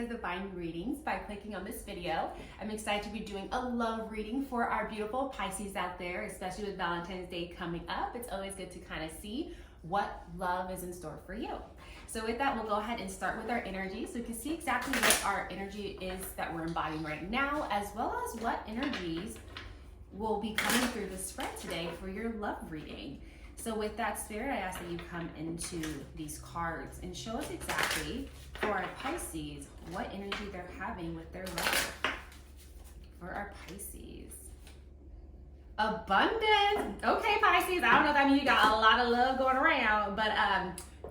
Divine readings by clicking on this video. I'm excited to be doing a love reading for our beautiful Pisces out there, especially with Valentine's Day coming up. It's always good to kind of see what love is in store for you. So with that, we'll go ahead and start with our energy so we can see exactly what our energy is that we're embodying right now, as well as what energies will be coming through the spread today for your love reading. So with that, Spirit, I ask that you come into these cards and show us exactly for our Pisces what energy they're having with their love. For our Pisces. Abundance. Okay, Pisces, I don't know if that means you got a lot of love going around, but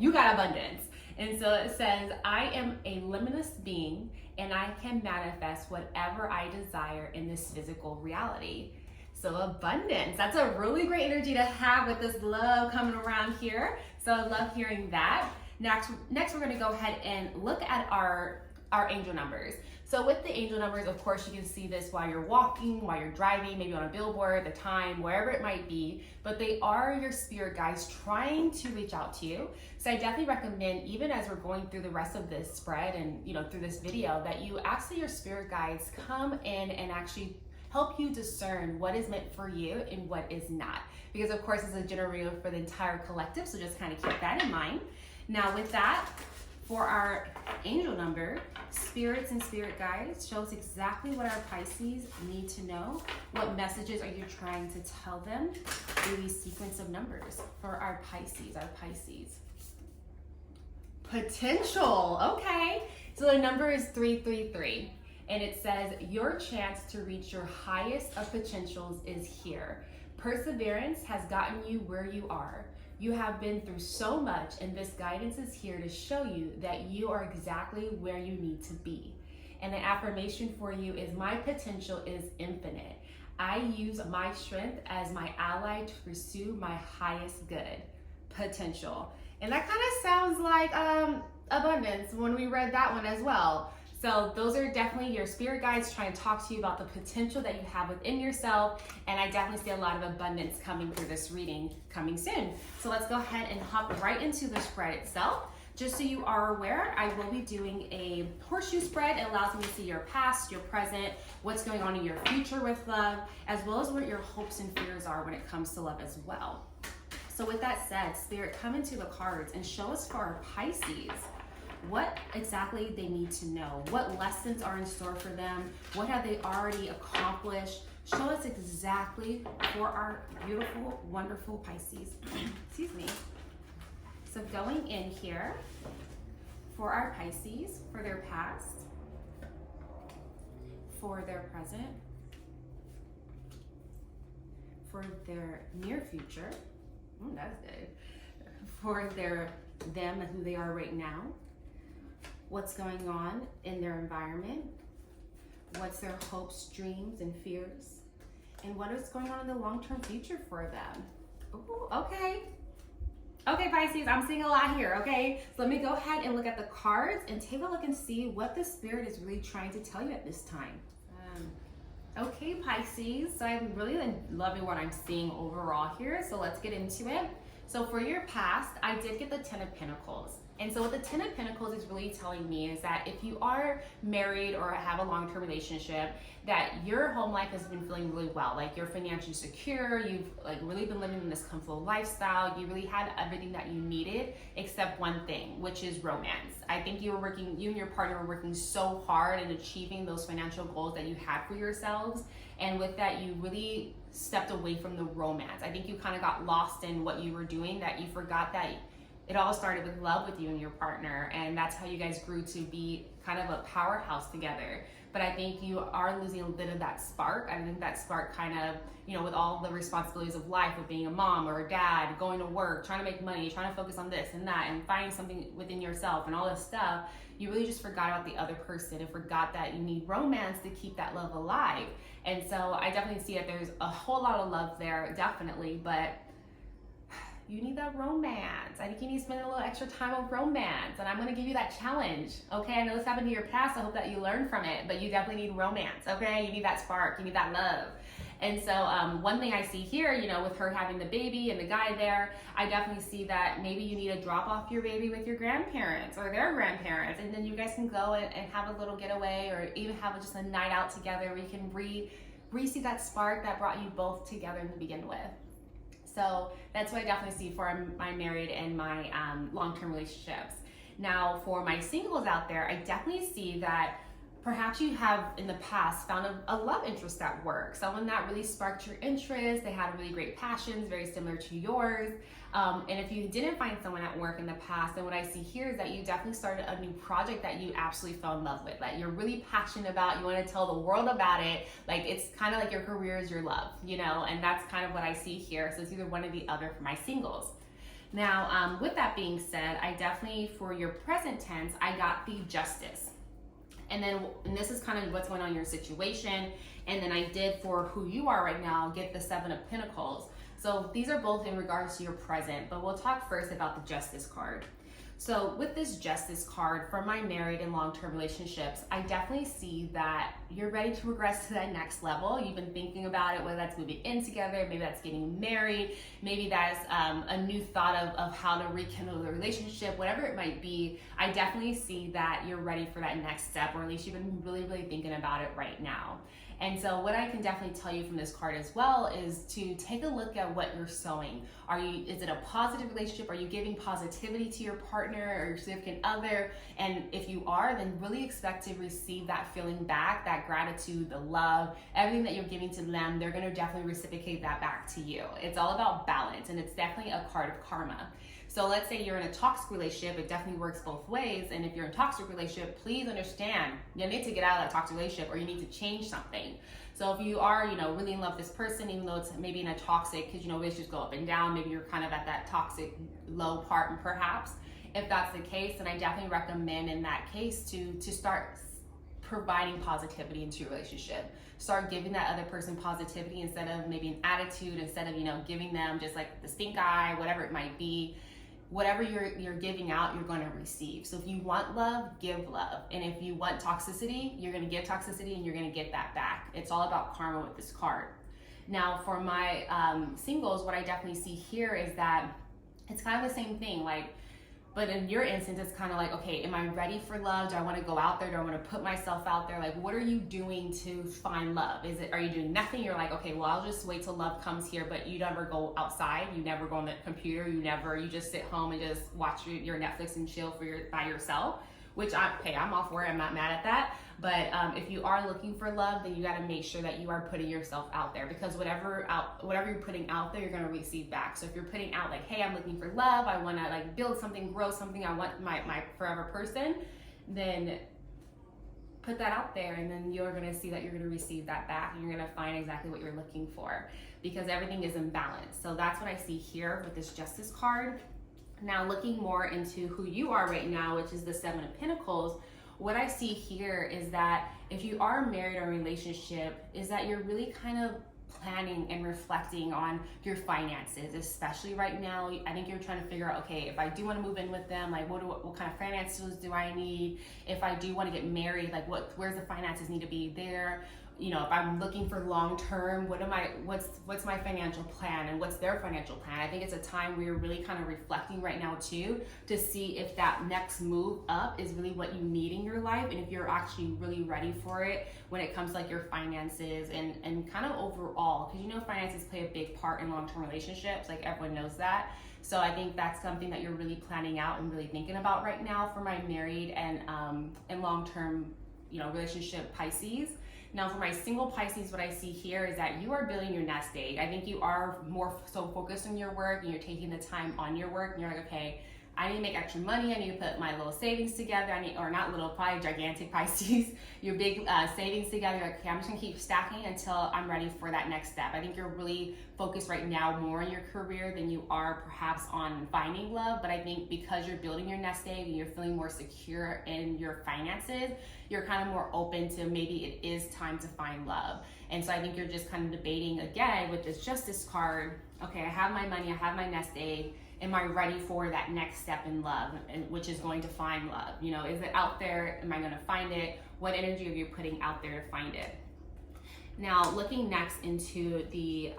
you got abundance. And so it says, I am a limitless being and I can manifest whatever I desire in this physical reality. So abundance, that's a really great energy to have with this love coming around here. So I love hearing that. Next we're gonna go ahead and look at our angel numbers. So with the angel numbers, of course, you can see this while you're walking, while you're driving, maybe on a billboard, the time, wherever it might be, but they are your spirit guides trying to reach out to you. So I definitely recommend, even as we're going through the rest of this spread and through this video, that you ask that your spirit guides come in and actually help you discern what is meant for you and what is not. Because of course, it's a general reading for the entire collective, so just kind of keep that in mind. Now with that, for our angel number, spirits and spirit guides shows exactly what our Pisces need to know. What messages are you trying to tell them through these sequence of numbers for our Pisces, Potential, okay. So the number is 333. And it says, your chance to reach your highest of potentials is here. Perseverance has gotten you where you are. You have been through so much, and this guidance is here to show you that you are exactly where you need to be. And the affirmation for you is, my potential is infinite. I use my strength as my ally to pursue my highest good. Potential. And that kind of sounds like abundance when we read that one as well. So those are definitely your spirit guides trying to talk to you about the potential that you have within yourself. And I definitely see a lot of abundance coming through this reading coming soon. So let's go ahead and hop right into the spread itself. Just so you are aware, I will be doing a horseshoe spread. It allows me to see your past, your present, what's going on in your future with love, as well as what your hopes and fears are when it comes to love as well. So with that said, Spirit, come into the cards and show us for our Pisces what exactly they need to know. What lessons are in store for them? What have they already accomplished? Show us exactly for our beautiful, wonderful Pisces. Excuse me. So going in here for our Pisces, for their past, for their present, for their near future. That's good. For them and who they are right now. What's going on in their environment, what's their hopes, dreams, and fears, and what is going on in the long-term future for them. Ooh, okay. Okay, Pisces, I'm seeing a lot here, okay? So let me go ahead and look at the cards and take a look and see what the Spirit is really trying to tell you at this time. Okay, Pisces, so I'm really loving what I'm seeing overall here, so let's get into it. So for your past, I did get the 10 of Pentacles. And so what the 10 of Pentacles is really telling me is that if you are married or have a long-term relationship, that your home life has been feeling really well. Like you're financially secure, you've really been living in this comfortable lifestyle, you really had everything that you needed except one thing, which is romance. I think you and your partner were working so hard in achieving those financial goals that you had for yourselves. And with that, you really stepped away from the romance. I think you kind of got lost in what you were doing, that you forgot that it all started with love with you and your partner, and that's how you guys grew to be kind of a powerhouse together. But I think you are losing a bit of that spark. I think that spark kind of, with all the responsibilities of life, of being a mom or a dad, going to work, trying to make money, trying to focus on this and that, and finding something within yourself and all this stuff, you really just forgot about the other person and forgot that you need romance to keep that love alive. And so I definitely see that there's a whole lot of love there, definitely, but you need that romance. I think you need to spend a little extra time on romance, and I'm gonna give you that challenge, okay? I know this happened in your past, I hope that you learned from it, but you definitely need romance, okay? You need that spark, you need that love. And so one thing I see here, you know, with her having the baby and the guy there, I definitely see that maybe you need to drop off your baby with your grandparents or their grandparents, and then you guys can go and have a little getaway, or even have just a night out together where you can re-see that spark that brought you both together to begin with. So that's what I definitely see for my married and my long-term relationships. Now for my singles out there, I definitely see that perhaps you have in the past found a love interest at work, someone that really sparked your interest. They had really great passions, very similar to yours. And if you didn't find someone at work in the past, then what I see here is that you definitely started a new project that you absolutely fell in love with, that you're really passionate about. You want to tell the world about it. Like, it's kind of like your career is your love, you know, and that's kind of what I see here. So it's either one or the other for my singles. Now, with that being said, I definitely, for your present tense, I got the Justice. And this is kind of what's going on in your situation. And then I did, for who you are right now, get the Seven of Pentacles. So these are both in regards to your present, but we'll talk first about the Justice card. So with this Justice card, for my married and long-term relationships, I definitely see that you're ready to progress to that next level. You've been thinking about it, whether that's moving in together, maybe that's getting married, maybe that's a new thought of how to rekindle the relationship, whatever it might be. I definitely see that you're ready for that next step, or at least you've been really, really thinking about it right now. And so what I can definitely tell you from this card as well is to take a look at what you're sowing. Is it a positive relationship? Are you giving positivity to your partner or your significant other? And if you are, then really expect to receive that feeling back, that gratitude, the love, everything that you're giving to them. They're going to definitely reciprocate that back to you. It's all about balance, and it's definitely a card of karma. So let's say you're in a toxic relationship, it definitely works both ways. And if you're in a toxic relationship, please understand you need to get out of that toxic relationship, or you need to change something. So if you are, you know, really in love with this person, even though it's maybe in a toxic, because you know relationships go up and down, maybe you're kind of at that toxic low part, perhaps. If that's the case, then I definitely recommend in that case to start providing positivity into your relationship. Start giving that other person positivity instead of maybe an attitude, instead of, you know, giving them just like the stink eye, whatever it might be. Whatever you're giving out, you're going to receive. So if you want love, give love. And if you want toxicity, you're going to give toxicity, and you're going to get that back. It's all about karma with this card. Now for my singles, what I definitely see here is that it's kind of the same thing. But in your instance, it's kind of like, okay, am I ready for love? Do I want to go out there? Do I want to put myself out there? Like, what are you doing to find love? Are you doing nothing? You're like, okay, well, I'll just wait till love comes here, but you never go outside. You never go on the computer. You just sit home and just watch your Netflix and chill by yourself, which I'm all for it. I'm not mad at that. But if you are looking for love, then you got to make sure that you are putting yourself out there, because whatever you're putting out there, you're going to receive back. So if you're putting out like, hey, I'm looking for love, I want to like build something, grow something, I want my forever person, then put that out there, and then you're going to see that you're going to receive that back, and you're going to find exactly what you're looking for, because everything is in balance. So that's what I see here with this Justice card. Now looking more into who you are right now, which is the Seven of Pentacles, what I see here is that if you are married or in a relationship, is that you're really kind of planning and reflecting on your finances, especially right now. I think you're trying to figure out, okay, if I do want to move in with them, like what kind of finances do I need? If I do want to get married, like where's the finances need to be there? You know, if I'm looking for long-term, what's my financial plan, and what's their financial plan? I think it's a time where you're really kind of reflecting right now too, to see if that next move up is really what you need in your life, and if you're actually really ready for it when it comes to like your finances and kind of overall, because you know finances play a big part in long-term relationships, like everyone knows that. So I think that's something that you're really planning out and really thinking about right now for my married and long-term, you know, relationship Pisces. Now for my single Pisces, what I see here is that you are building your nest egg. I think you are more so focused on your work, and you're taking the time on your work, and you're like, okay, I need to make extra money. I need to put my little savings together. Or not little, probably gigantic Pisces, your big savings together. You're like, okay, I'm just gonna keep stacking until I'm ready for that next step. I think you're really focused right now more on your career than you are perhaps on finding love. But I think because you're building your nest egg and you're feeling more secure in your finances, you're kind of more open to maybe it is time to find love. And so I think you're just kind of debating again with this Justice card. Okay, I have my money, I have my nest egg. Am I ready for that next step in love, which is going to find love? You know, is it out there? Am I going to find it? What energy are you putting out there to find it? Now, looking next into the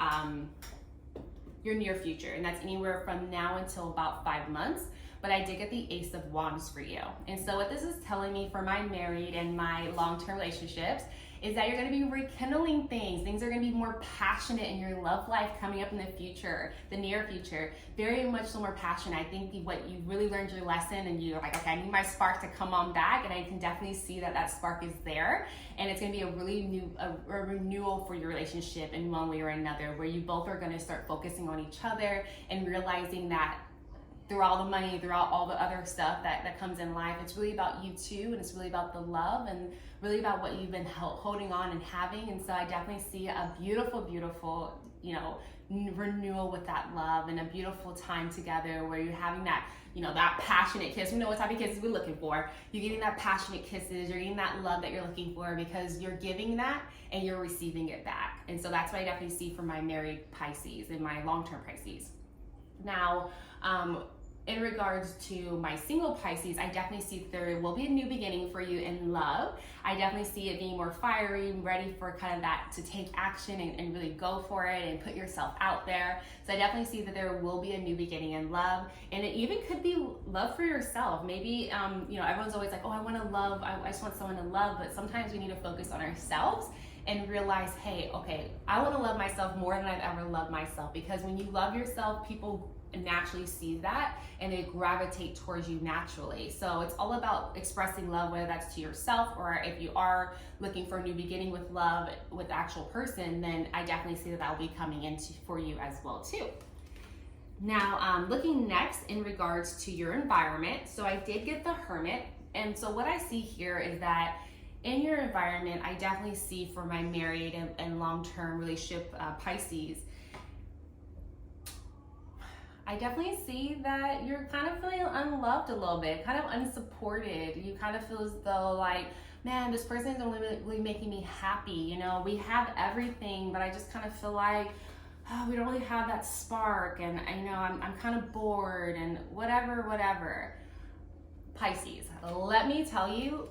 your near future, and that's anywhere from now until about 5 months. But I did get the Ace of Wands for you. And so what this is telling me for my married and my long-term relationships is that you're gonna be rekindling things. Things are gonna be more passionate in your love life coming up in the future, the near future. Very much so more passionate. I think what you really learned your lesson and you're like, okay, I need my spark to come on back, and I can definitely see that that spark is there. And it's gonna be a really new, a renewal for your relationship in one way or another, where you both are gonna start focusing on each other and realizing that through all the money, throughout all the other stuff that comes in life, it's really about you two, and it's really about the love and really about what you've been holding on and having. And so I definitely see a beautiful, beautiful, you know, renewal with that love and a beautiful time together where you're having that, you know, that passionate kiss. We know what type of kisses we're looking for. You're getting that passionate kisses, you're getting that love that you're looking for, because you're giving that and you're receiving it back. And so that's what I definitely see for my married Pisces and my long-term Pisces. Now, in regards to my single Pisces, I definitely see there will be a new beginning for you in love. I definitely see it being more fiery, ready for kind of that to take action and really go for it and put yourself out there. So I definitely see that there will be a new beginning in love. And it even could be love for yourself. Maybe, you know, everyone's always like, oh, I want to love, I just want someone to love. But sometimes we need to focus on ourselves and realize, hey, okay, I want to love myself more than I've ever loved myself. Because when you love yourself, people naturally see that and they gravitate towards you naturally. So it's all about expressing love, whether that's to yourself, or if you are looking for a new beginning with love with the actual person, then I definitely see that will be coming in for you as well too. Now, looking next in regards to your environment. So I did get the Hermit. And so what I see here is that in your environment, I definitely see for my married and long-term relationship Pisces, I definitely see that you're kind of feeling unloved a little bit, kind of unsupported. You kind of feel as though like, man, this person isn't really making me happy. You know, we have everything, but I just kind of feel like, oh, we don't really have that spark, and I know I'm kind of bored and whatever. Pisces, let me tell you,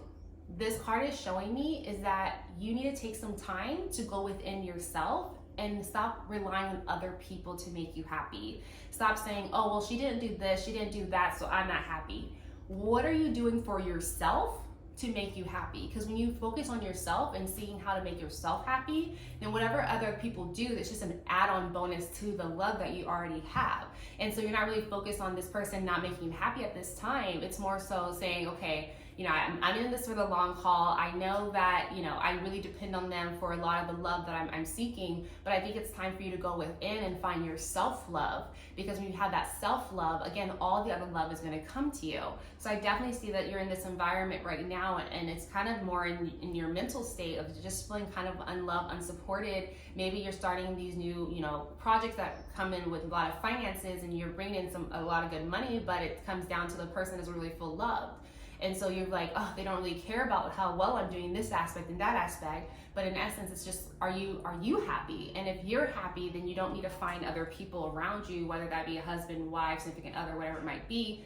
this card is showing me is that you need to take some time to go within yourself and stop relying on other people to make you happy. Stop saying, oh, well, she didn't do this, she didn't do that, so I'm not happy. What are you doing for yourself to make you happy? Because when you focus on yourself and seeing how to make yourself happy, then whatever other people do, it's just an add-on bonus to the love that you already have. And so you're not really focused on this person not making you happy at this time. It's more so saying, okay, you know, I'm in this for the long haul. I know that, you know, I really depend on them for a lot of the love that I'm seeking, but I think it's time for you to go within and find your self-love, because when you have that self-love, again, all the other love is going to come to you. So I definitely see that you're in this environment right now, and it's kind of more in your mental state of just feeling kind of unloved, unsupported. Maybe you're starting these new, you know, projects that come in with a lot of finances, and you're bringing in a lot of good money, but it comes down to the person doesn't really feel loved. And so you're like, oh, they don't really care about how well I'm doing this aspect and that aspect. But in essence, it's just, are you happy? And if you're happy, then you don't need to find other people around you, whether that be a husband, wife, significant other, whatever it might be,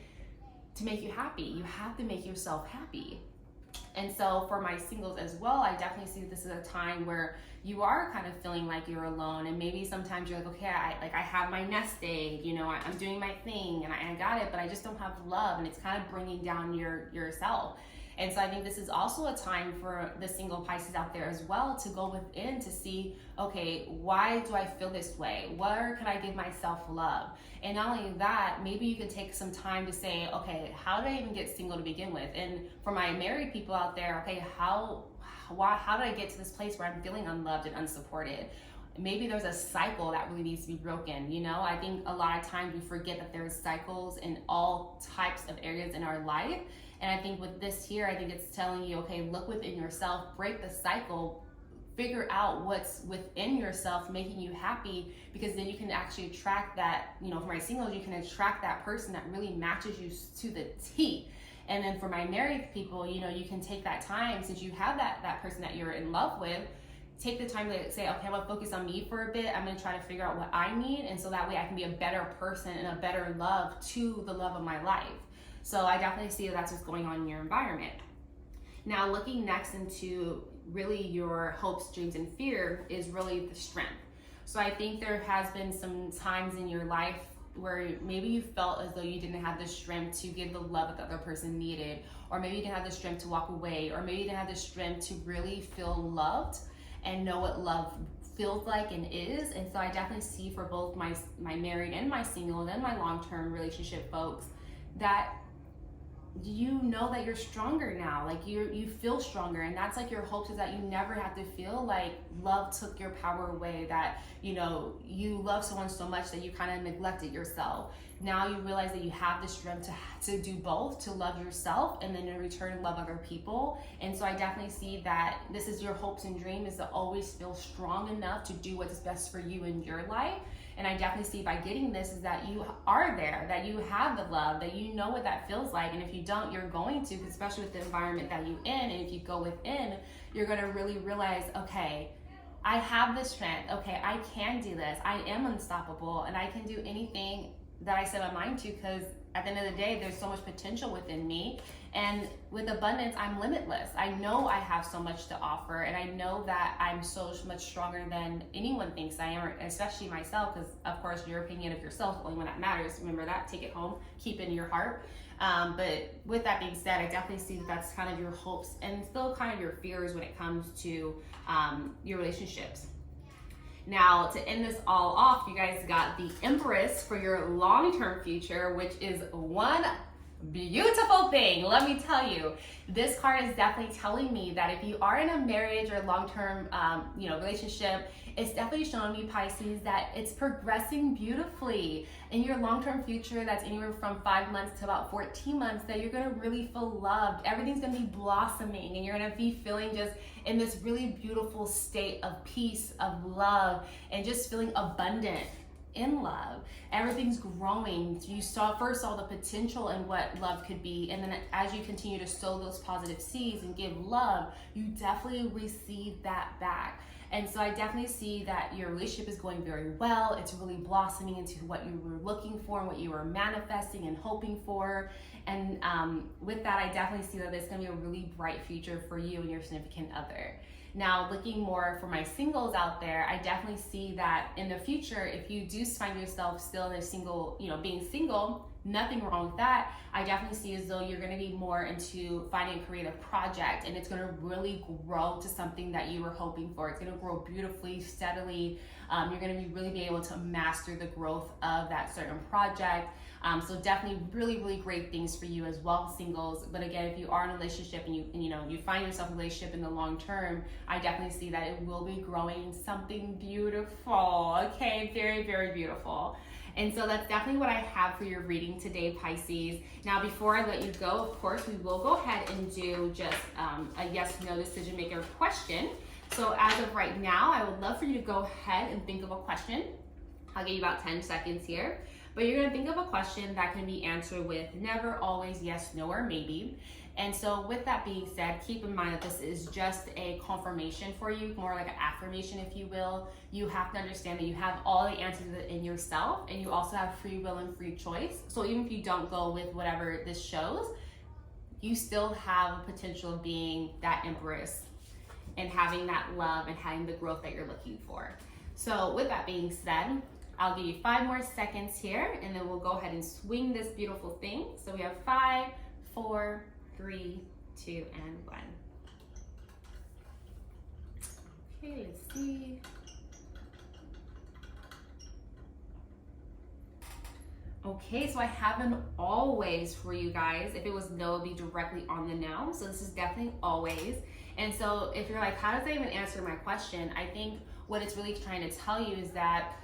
to make you happy. You have to make yourself happy. And so for my singles as well, I definitely see this is a time where you are kind of feeling like you're alone, and maybe sometimes you're like, okay, I have my nest egg, you know, I'm doing my thing and I got it, but I just don't have love, and it's kind of bringing down yourself. And so I think this is also a time for the single Pisces out there as well to go within to see, okay, why do I feel this way? Where can I give myself love? And not only that, maybe you can take some time to say, okay, how did I even get single to begin with? And for my married people out there, okay, how did I get to this place where I'm feeling unloved and unsupported? Maybe there's a cycle that really needs to be broken. You know, I think a lot of times we forget that there's cycles in all types of areas in our life. And I think with this here, I think it's telling you, okay, look within yourself, break the cycle, figure out what's within yourself making you happy, because then you can actually attract that, you know, for my singles, you can attract that person that really matches you to the T. And then for my married people, you know, you can take that time, since you have that person that you're in love with, take the time to say, okay, I'm gonna focus on me for a bit. I'm gonna try to figure out what I need, and so that way I can be a better person and a better love to the love of my life. So I definitely see that's what's going on in your environment. Now, looking next into really your hopes, dreams, and fear is really the strength. So I think there has been some times in your life where maybe you felt as though you didn't have the strength to give the love that the other person needed, or maybe you didn't have the strength to walk away, or maybe you didn't have the strength to really feel loved and know what love feels like and is. And so I definitely see for both my married and my single and my long-term relationship folks that you know that you're stronger now, like you feel stronger, and that's like your hopes, is that you never have to feel like love took your power away, that you love someone so much that you kind of neglected yourself. Now you realize that you have the strength to do both, to love yourself and then in return love other people. And so I definitely see that this is your hopes and dream, is to always feel strong enough to do what's best for you in your life. And I definitely see by getting this is that you are there, that you have the love, that you know what that feels like. And if you don't, you're going to, especially with the environment that you're in. And if you go within, you're going to really realize, okay, I have the strength. Okay, I can do this. I am unstoppable, and I can do anything that I set my mind to, because at the end of the day, there's so much potential within me. And with abundance, I'm limitless. I know I have so much to offer, and I know that I'm so much stronger than anyone thinks I am, especially myself, because of course your opinion of yourself is the only one that matters. Remember that, take it home, keep it in your heart. But with that being said, I definitely see that that's kind of your hopes and still kind of your fears when it comes to your relationships. Now, to end this all off, you guys got the Empress for your long-term future, which is one beautiful thing. Let me tell you, this card is definitely telling me that if you are in a marriage or long-term relationship, it's definitely showing me, Pisces, that it's progressing beautifully in your long-term future. That's anywhere from 5 months to about 14 months, that you're going to really feel loved. Everything's going to be blossoming, and you're going to be feeling just in this really beautiful state of peace, of love, and just feeling abundant in love. Everything's growing. You first saw the potential in what love could be, and then as you continue to sow those positive seeds and give love, you definitely receive that back. And so I definitely see that your relationship is going very well. It's really blossoming into what you were looking for and what you were manifesting and hoping for. And with that, I definitely see that there's going to be a really bright future for you and your significant other. Now, looking more for my singles out there, I definitely see that in the future, if you do find yourself still in a single, being single, nothing wrong with that. I definitely see as though you're going to be more into finding a creative project, and it's going to really grow to something that you were hoping for. It's going to grow beautifully, steadily. You're going to really be able to master the growth of that certain project. So definitely really, really great things for you as well, singles. But again, if you are in a relationship and you find yourself in a relationship in the long term, I definitely see that it will be growing something beautiful. Okay, very, very beautiful. And so that's definitely what I have for your reading today, Pisces. Now, before I let you go, of course, we will go ahead and do just a yes/no decision maker question. So as of right now, I would love for you to go ahead and think of a question. I'll give you about 10 seconds here. But you're going to think of a question that can be answered with never, always, yes, no, or maybe. And so with that being said, keep in mind that this is just a confirmation for you, more like an affirmation, if you will. You have to understand that you have all the answers in yourself, and you also have free will and free choice. So even if you don't go with whatever this shows, you still have a potential of being that Empress and having that love and having the growth that you're looking for. So with that being said, I'll give you 5 more seconds here, and then we'll go ahead and swing this beautiful thing. So we have 5, 4, 3, 2, and 1. Okay, let's see. Okay, so I have an always for you guys. If it was no, it'd be directly on the no. So this is definitely always. And so if you're like, how does that even answer my question? I think what it's really trying to tell you is that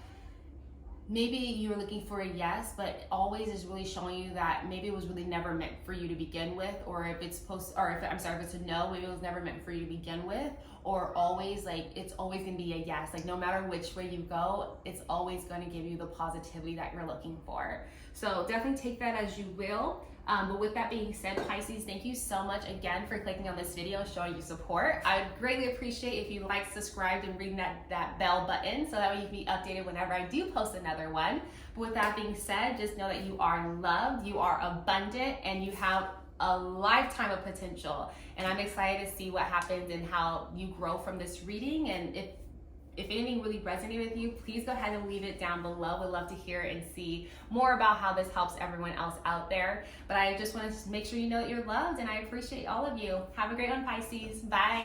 maybe you were looking for a yes, but always is really showing you that maybe it was really never meant for you to begin with, or if it's if it's a no, maybe it was never meant for you to begin with, or always, like, it's always gonna be a yes. Like, no matter which way you go, it's always gonna give you the positivity that you're looking for. So definitely take that as you will. But with that being said, Pisces, thank you so much again for clicking on this video, showing your support. I would greatly appreciate if you like, subscribed, and ring that bell button so that way you can be updated whenever I do post another one. But with that being said, just know that you are loved, you are abundant, and you have a lifetime of potential. And I'm excited to see what happens and how you grow from this reading. And if anything really resonated with you, please go ahead and leave it down below. We'd love to hear and see more about how this helps everyone else out there. But I just want to make sure you know that you're loved, and I appreciate all of you. Have a great one, Pisces. Bye.